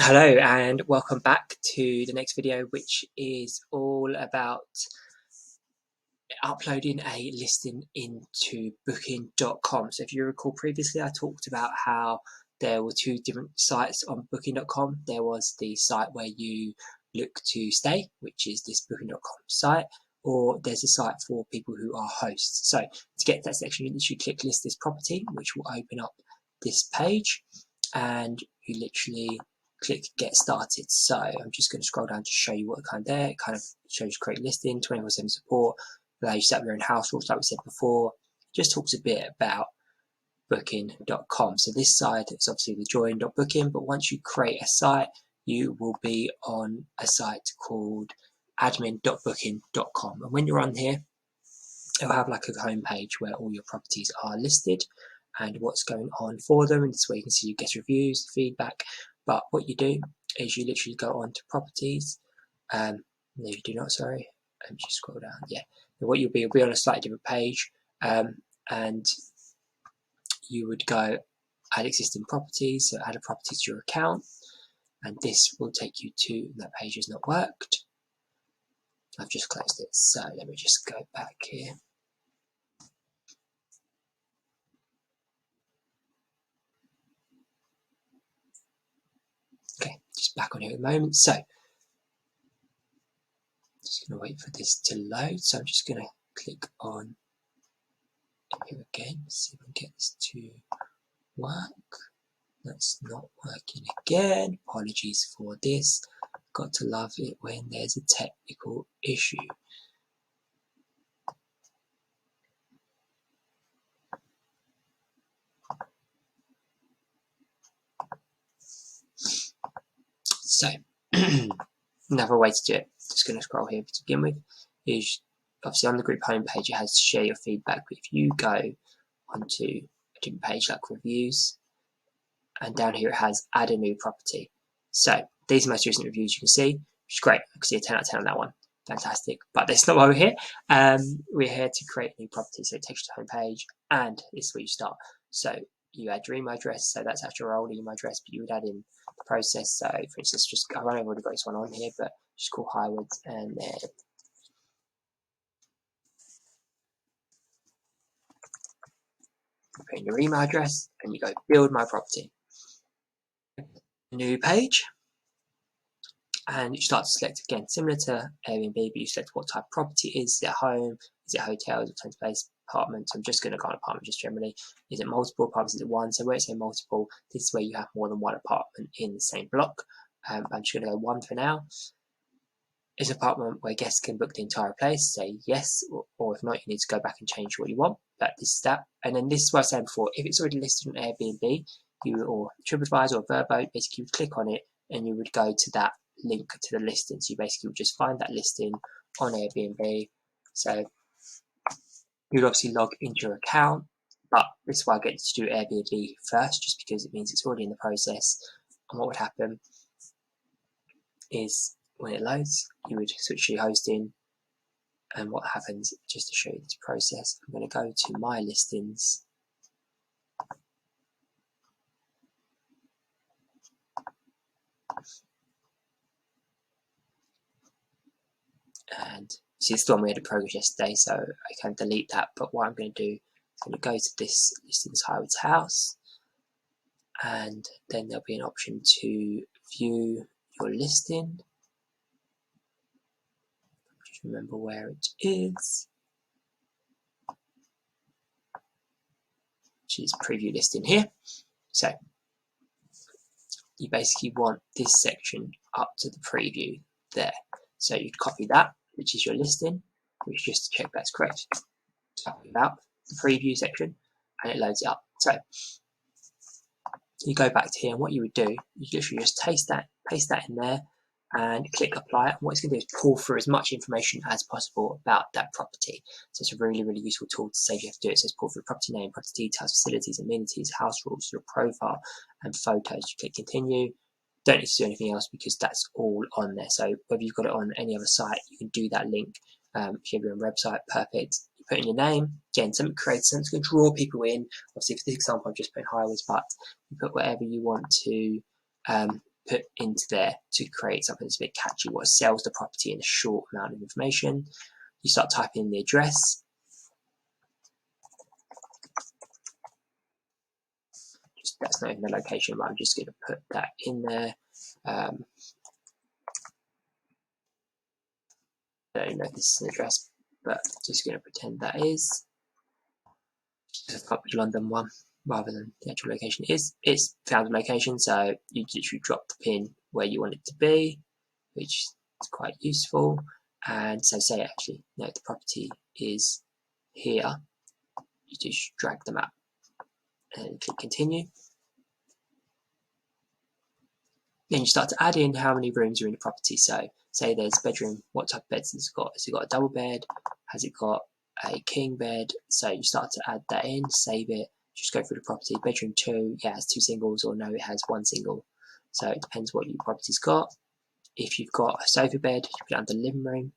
Hello and welcome back to the next video, which is all about uploading a listing into booking.com. So if you recall previously, I talked about how there were two different sites on booking.com. There was the site where you look to stay, which is this booking.com site, or there's a site for people who are hosts. So to get to that section, you literally click list this property, which will open up this page, and you literally click get started. So I'm just going to scroll down to show you what kind of there. It kind of shows you create listing, 24/7 support, allow you to set up your own house rules like we said before. Just talks a bit about booking.com. So this side is obviously the join.booking, but once you create a site, you will be on a site called admin.booking.com. And when you're on here, it'll have like a home page where all your properties are listed and what's going on for them. And this way you can see your guest reviews, feedback. But what you do is you literally go on to properties. No, you do not, sorry. Just scroll down. Yeah. And what you'll be on a slightly different page. And you would go add existing properties, so add a property to your account. And this will take you to that page has not worked. I've just closed it. So let me just go back here. Okay, just back on here at the moment. So just going to wait for this to load. So I'm just going to click on here again, see if we can get this to work. That's not working again. Apologies for this. Got to love it when there's a technical issue. So another way to do it, just going to scroll here to begin with, is obviously on the group homepage it has share your feedback, but if you go onto a different page like reviews, and down here it has add a new property. So these are the most recent reviews you can see, which is great. I can see a 10 out of 10 on that one. Fantastic. But that's not why we're here. We're here to create a new property. So it takes you to the home page, and this is where you start. So you add your email address. So that's actually your old email address, but you would add in the process. So for instance, I've already got this one on here, but just call Highwood, and then put in your email address, and you go build my property. New page. And you start to select again, similar to Airbnb, but you select what type of property it is. Is it a home? Is it a hotel? Is it a tenant place? Apartment? I'm just going to go on apartment just generally. Is it multiple apartments? Is it one? So where it's a multiple, this is where you have more than one apartment in the same block. I'm just going to go one for now. Is an apartment where guests can book the entire place? Say yes, or if not, you need to go back and change what you want. But this is that. And then this is what I was saying before. If it's already listed on Airbnb, or TripAdvisor or Verbo, basically you would click on it and you would go to that link to the listing. So you basically would just find that listing on Airbnb. So you'd obviously log into your account, but this is why I get to do Airbnb first, just because it means it's already in the process. And what would happen is when it loads, you would switch to your hosting, and what happens, just to show you this process, I'm going to go to my listings. And see, it's the one we had in progress yesterday, so I can delete that. But what I'm going to do is I'm going to go to this listings Highwood's house, and then there'll be an option to view your listing. Just remember where it is, which is preview listing here. So you basically want this section up to the preview there. So you'd copy that, which is your listing, which just to check that's correct. Copy out the preview section, and it loads it up. So you go back to here, and what you would do, you literally just paste that in there, and click apply. And what it's going to do is pull through as much information as possible about that property. So it's a really, really useful tool to save you have to do it. So it's pull through property name, property details, facilities, amenities, house rules, your profile, and photos. You click continue. Don't need to do anything else because that's all on there. So whether you've got it on any other site, you can do that link. If you have your own website, perfect. You put in your name, again, something creates something going to draw people in. Obviously, for this example, I've just put in Highways, but you put whatever you want to put into there to create something that's a bit catchy, what sells the property in a short amount of information. You start typing in the address. That's not even the location, but I'm just going to put that in there. I don't know if this is an address, but just going to pretend that is. I've got the London one rather than the actual location. It's found a location, so you literally drop the pin where you want it to be, which is quite useful. And so say actually, no, the property is here. You just drag the map and click continue. Then you start to add in how many rooms are in the property. So say there's a bedroom, what type of beds has it got? Has it got a double bed? Has it got a king bed? So you start to add that in, save it, just go through the property. Bedroom 2, yeah, it has 2 singles, or no, it has 1 single. So it depends what your property's got. If you've got a sofa bed, you put it under the living room.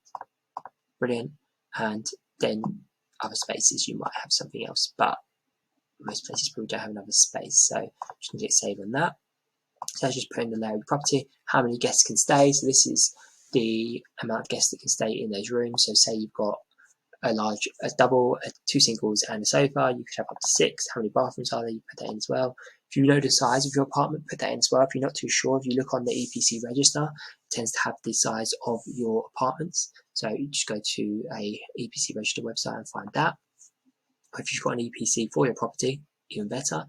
Brilliant. And then other spaces, you might have something else, but most places probably don't have another space. So just going to click save on that. So let's just put in the layer of the property, how many guests can stay. So this is the amount of guests that can stay in those rooms. So say you've got a double, 2 singles and a sofa, you could have up to 6. How many bathrooms are there? You put that in as well. If you know the size of your apartment, put that in as well. If you're not too sure, if you look on the EPC register, it tends to have the size of your apartments. So you just go to a EPC register website and find that. Or if you've got an EPC for your property, even better.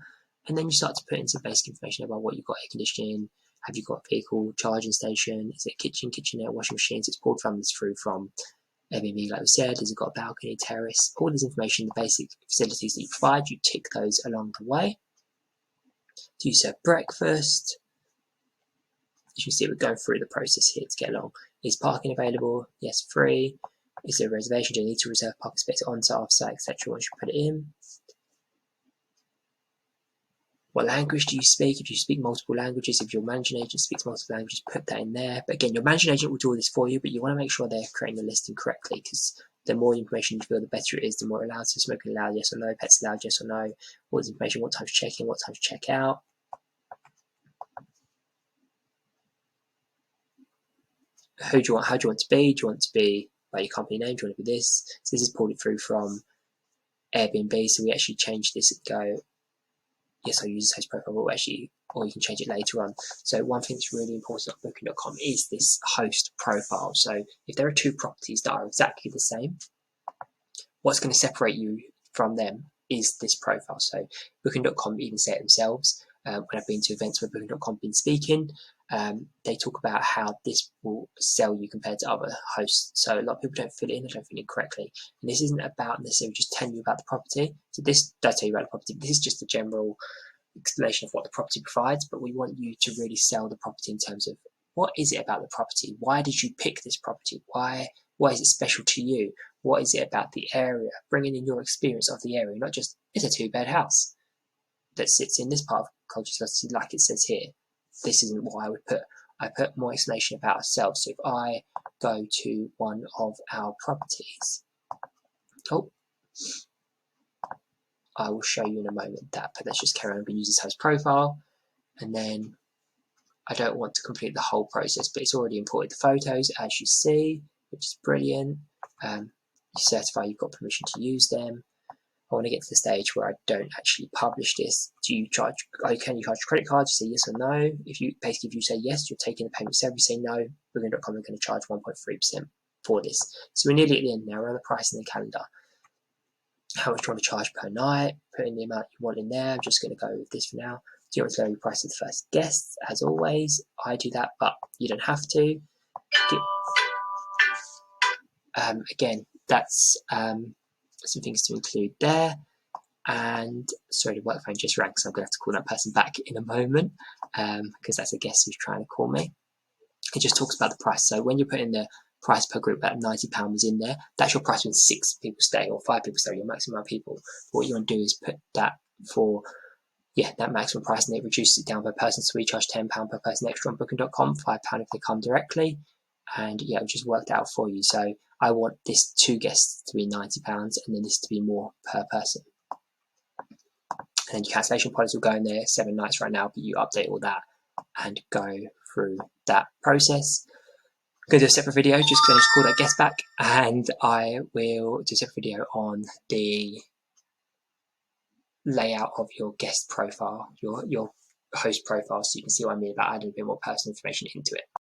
And then you start to put in some basic information about what you've got: air conditioning, have you got a vehicle charging station, is it a kitchen, kitchenette, washing machines, it's pulled from this through from Airbnb, like we said, has it got a balcony, terrace, all this information, the basic facilities that you provide, you tick those along the way. Do you serve breakfast? As you see, we're going through the process here to get along. Is parking available? Yes, free. Is there a reservation? Do you need to reserve parking space on-site, off-site, etc. once you put it in? What language do you speak? If you speak multiple languages, if your managing agent speaks multiple languages, put that in there. But again, your managing agent will do all this for you, but you want to make sure they're creating the listing correctly, because the more information you feel, the better it is. The more allowed, so smoking allowed, yes or no, pets allowed, yes or no, all this information, what time's check in, what time's check out. How do you want to be? Do you want to be by your company name? Do you want to be this? So this is pulled it through from Airbnb, so we actually changed this and go, yes, I'll use this host profile, but actually, or you can change it later on. So one thing that's really important on Booking.com is this host profile. So if there are 2 properties that are exactly the same, what's going to separate you from them is this profile. So Booking.com even say it themselves. When I've been to events where Booking.com been speaking, they talk about how this will sell you compared to other hosts. So a lot of people don't fill it in, they don't fill it in correctly. And this isn't about necessarily just telling you about the property. So this does tell you about the property. This is just a general explanation of what the property provides, but we want you to really sell the property in terms of what is it about the property? Why did you pick this property? Why is it special to you? What is it about the area? Bringing in your experience of the area, not just, it's a 2-bed house that sits in this part of Colchester, like it says here. This isn't what I would put. I put more explanation about ourselves. So if I go to one of our properties, I will show you in a moment that, but let's just carry on. I'm going to use this host profile, and then I don't want to complete the whole process, but it's already imported the photos, as you see, which is brilliant. You certify you've got permission to use them. I want to get to the stage where I don't actually publish this. Can you charge credit cards? You say yes or no. If you say yes, you're taking the payment. So if you say no, Booking.com are going to charge 1.3% for this. So we're nearly at the end now. We're on the price in the calendar. How much do you want to charge per night? Put in the amount you want in there. I'm just going to go with this for now. Do you want to lower the price of the first guest? As always, I do that, but you don't have to. Again, that's some things to include there. And sorry, the work phone just rang, so I'm going to have to call that person back in a moment, because that's a guest who's trying to call me. It just talks about the price. So when you put in the price per group, that £90 was in there, that's your price when 6 people stay or 5 people stay, your maximum amount of people. But what you want to do is put that for that maximum price, and it reduces it down per person. So we charge £10 per person extra on Booking.com, £5 if they come directly, and it just worked out for you. So I want this 2 guests to be £90, and then this to be more per person. And your cancellation policy will go in there 7 nights right now, but you update all that and go through that process. I'm going to do a separate video just because I just called that guest back, and I will do a separate video on the layout of your guest profile, your host profile, so you can see what I mean about adding a bit more personal information into it.